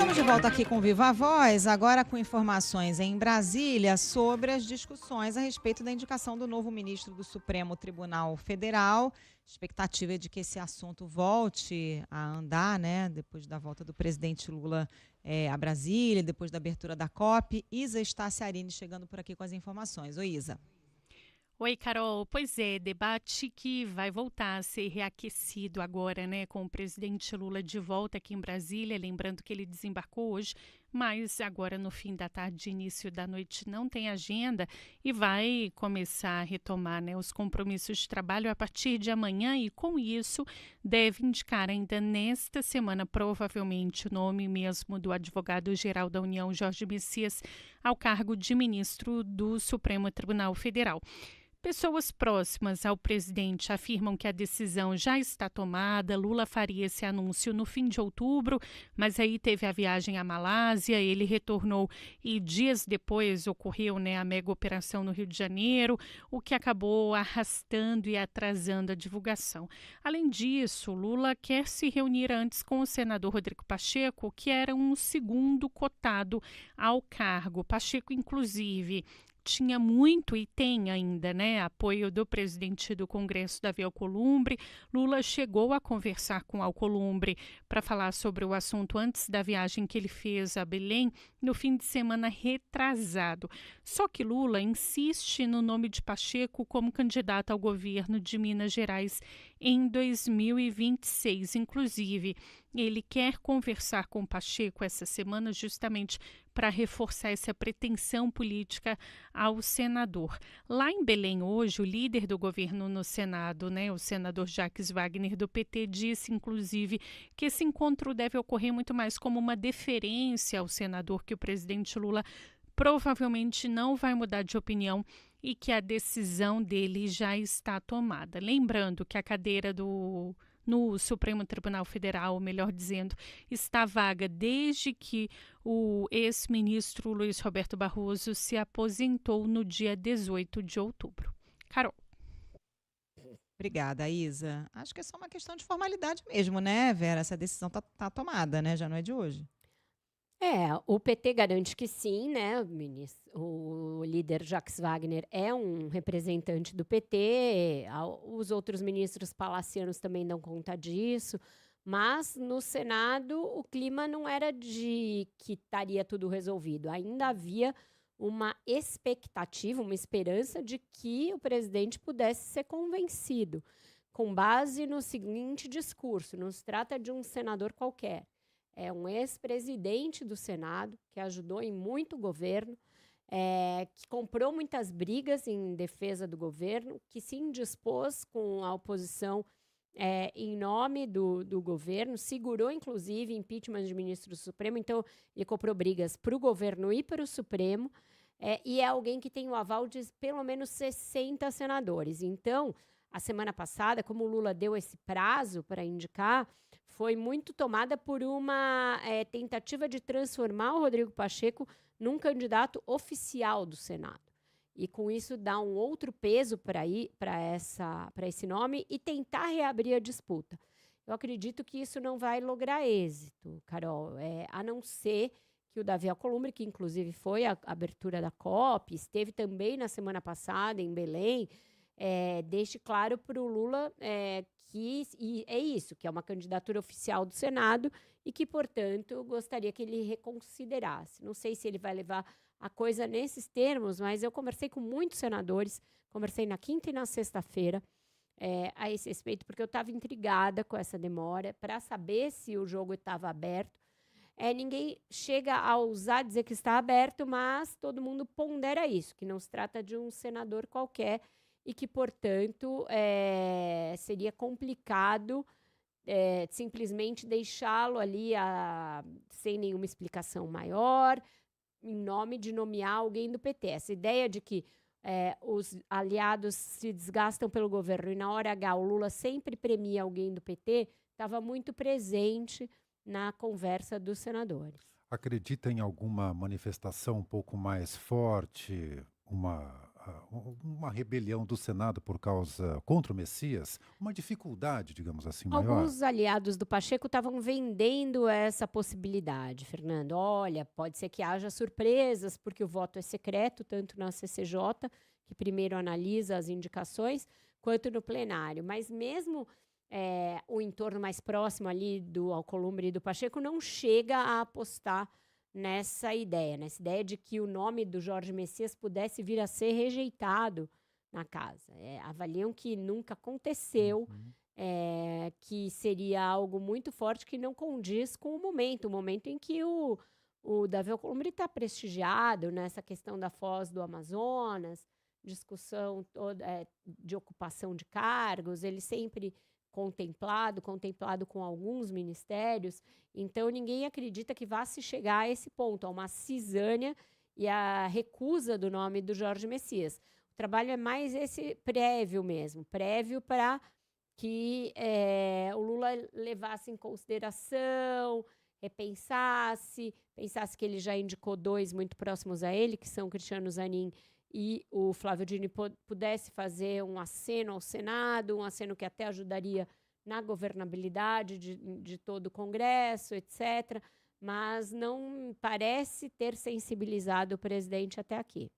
Estamos de volta aqui com Viva a Voz, agora com informações em Brasília sobre as discussões a respeito da indicação do novo ministro do Supremo Tribunal Federal. Expectativa é de que esse assunto volte a andar, né, depois da volta do presidente Lula a Brasília, depois da abertura da COP. Isa Staciarini chegando por aqui com as informações. Oi, Isa. Oi, Carol. Pois é, debate que vai voltar a ser reaquecido agora, né, com o presidente Lula de volta aqui em Brasília. Lembrando que ele desembarcou hoje, mas agora no fim da tarde, início da noite, não tem agenda e vai começar a retomar, né, os compromissos de trabalho a partir de amanhã e, com isso, deve indicar ainda nesta semana, provavelmente, o nome mesmo do advogado-geral da União, Jorge Messias, ao cargo de ministro do Supremo Tribunal Federal. Pessoas próximas ao presidente afirmam que a decisão já está tomada. Lula faria esse anúncio no fim de outubro, mas aí teve a viagem à Malásia, ele retornou e dias depois ocorreu, né, a mega operação no Rio de Janeiro, o que acabou arrastando e atrasando a divulgação. Além disso, Lula quer se reunir antes com o senador Rodrigo Pacheco, que era um segundo cotado ao cargo. Pacheco, inclusive, tinha muito e tem ainda, né, apoio do presidente do Congresso, Davi Alcolumbre. Lula chegou a conversar com Alcolumbre para falar sobre o assunto antes da viagem que ele fez a Belém no fim de semana retrasado. Só que Lula insiste no nome de Pacheco como candidato ao governo de Minas Gerais em 2026. Inclusive, ele quer conversar com Pacheco essa semana justamente para reforçar essa pretensão política ao senador. Lá em Belém hoje, o líder do governo no Senado, né, o senador Jacques Wagner do PT, disse inclusive que esse encontro deve ocorrer muito mais como uma deferência ao senador, que o presidente Lula provavelmente não vai mudar de opinião e que a decisão dele já está tomada. Lembrando que a cadeira no Supremo Tribunal Federal, melhor dizendo, está vaga desde que o ex-ministro Luiz Roberto Barroso se aposentou no dia 18 de outubro. Carol. Obrigada, Isa. Acho que é só uma questão de formalidade mesmo, né, Vera? Essa decisão tá tomada, né? Já não é de hoje. O PT garante que sim, né? O líder Jacques Wagner é um representante do PT, os outros ministros palacianos também dão conta disso, mas no Senado o clima não era de que estaria tudo resolvido. Ainda havia uma expectativa, uma esperança de que o presidente pudesse ser convencido, com base no seguinte discurso: não se trata de um senador qualquer. É um ex-presidente do Senado, que ajudou em muito o governo, que comprou muitas brigas em defesa do governo, que se indispôs com a oposição em nome do governo, segurou, inclusive, impeachment de ministro do Supremo. Então, ele comprou brigas para o governo e para o Supremo, e é alguém que tem o aval de pelo menos 60 senadores. Então, a semana passada, como o Lula deu esse prazo para indicar, foi muito tomada por uma tentativa de transformar o Rodrigo Pacheco num candidato oficial do Senado. E com isso dar um outro peso para esse nome e tentar reabrir a disputa. Eu acredito que isso não vai lograr êxito, Carol, a não ser que o Davi Alcolumbre, que inclusive foi a abertura da COP, esteve também na semana passada em Belém, deixe claro para o Lula que é isso, que é uma candidatura oficial do Senado e que, portanto, gostaria que ele reconsiderasse. Não sei se ele vai levar a coisa nesses termos, mas eu conversei com muitos senadores, conversei na quinta e na sexta-feira a esse respeito, porque eu estava intrigada com essa demora para saber se o jogo estava aberto. Ninguém chega a ousar dizer que está aberto, mas todo mundo pondera isso, que não se trata de um senador qualquer e que, portanto, seria complicado simplesmente deixá-lo ali sem nenhuma explicação maior, em nome de nomear alguém do PT. Essa ideia de que os aliados se desgastam pelo governo e, na hora H, o Lula sempre premia alguém do PT, estava muito presente na conversa dos senadores. Acredita em alguma manifestação um pouco mais forte, uma uma rebelião do Senado contra o Messias, uma dificuldade, digamos assim, maior? Alguns aliados do Pacheco estavam vendendo essa possibilidade, Fernando. Olha, pode ser que haja surpresas, porque o voto é secreto, tanto na CCJ, que primeiro analisa as indicações, quanto no plenário. Mas mesmo o entorno mais próximo ali do Alcolumbre e do Pacheco não chega a apostar nessa ideia de que o nome do Jorge Messias pudesse vir a ser rejeitado na casa. Avaliam que nunca aconteceu, que seria algo muito forte que não condiz com o momento em que o Davi Alcolumbre está prestigiado nessa questão da Foz do Amazonas, discussão de ocupação de cargos, ele sempre contemplado com alguns ministérios, então ninguém acredita que vá se chegar a esse ponto, a uma cisânia e a recusa do nome do Jorge Messias. O trabalho é mais esse prévio para que o Lula levasse em consideração, pensasse que ele já indicou 2 muito próximos a ele, que são Cristiano Zanin e o Flávio Dino, pudesse fazer um aceno ao Senado, um aceno que até ajudaria na governabilidade de todo o Congresso, etc., mas não parece ter sensibilizado o presidente até aqui.